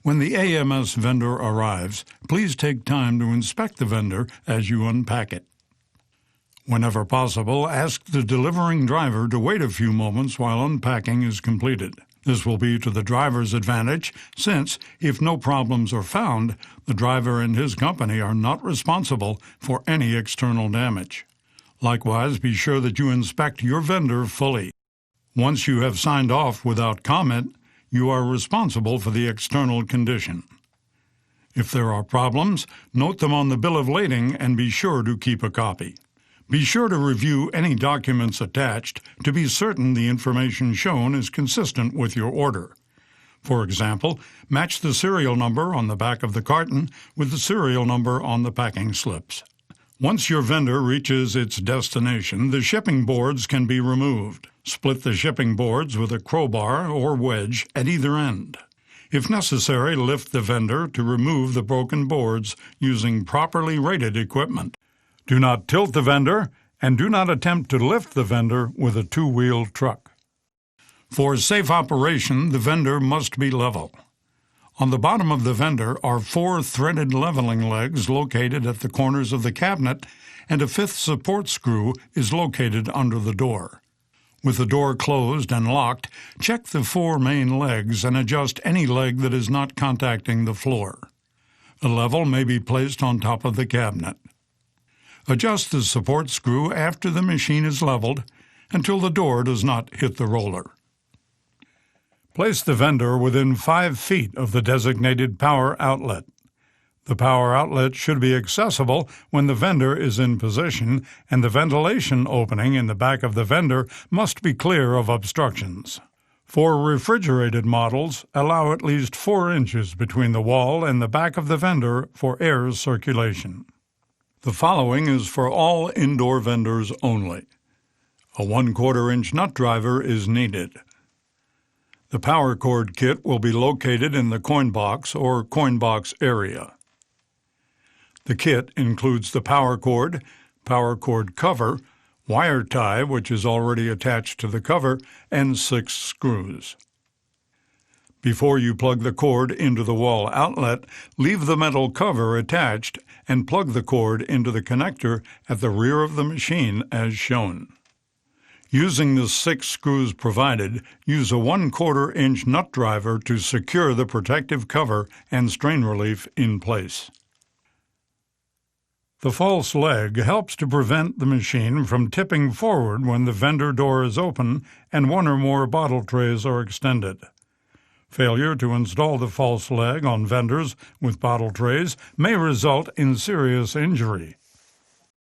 When the AMS vendor arrives, please take time to inspect the vendor as you unpack it. Whenever possible, ask the delivering driver to wait a few moments while unpacking is completed. This will be to the driver's advantage since, if no problems are found, the driver and his company are not responsible for any external damage. Likewise, be sure that you inspect your vendor fully. Once you have signed off without comment, you are responsible for the external condition. If there are problems, note them on the bill of lading and be sure to keep a copy. Be sure to review any documents attached to be certain the information shown is consistent with your order. For example, match the serial number on the back of the carton with the serial number on the packing slips. Once your vendor reaches its destination, the shipping boards can be removed. Split the shipping boards with a crowbar or wedge at either end. If necessary, lift the vendor to remove the broken boards using properly rated equipment. Do not tilt the vendor, and do not attempt to lift the vendor with a two-wheeled truck. For safe operation, the vendor must be level. On the bottom of the vendor are 4 threaded leveling legs located at the corners of the cabinet, and a 5th support screw is located under the door. With the door closed and locked, check the 4 main legs and adjust any leg that is not contacting the floor. A level may be placed on top of the cabinet. Adjust the support screw after the machine is leveled until the door does not hit the roller. Place the vendor within 5 feet of the designated power outlet. The power outlet should be accessible when the vendor is in position, and the ventilation opening in the back of the vendor must be clear of obstructions. For refrigerated models, allow at least 4 inches between the wall and the back of the vendor for air circulation. The following is for all indoor vendors only. A 1/4 inch nut driver is needed. The power cord kit will be located in the coin box or coin box area. The kit includes the power cord cover, wire tie, which is already attached to the cover, and 6 screws. Before you plug the cord into the wall outlet, leave the metal cover attached and plug the cord into the connector at the rear of the machine as shown. Using the 6 screws provided, use a 1/4 inch nut driver to secure the protective cover and strain relief in place. The false leg helps to prevent the machine from tipping forward when the vendor door is open and 1 or more bottle trays are extended. Failure to install the false leg on vendors with bottle trays may result in serious injury.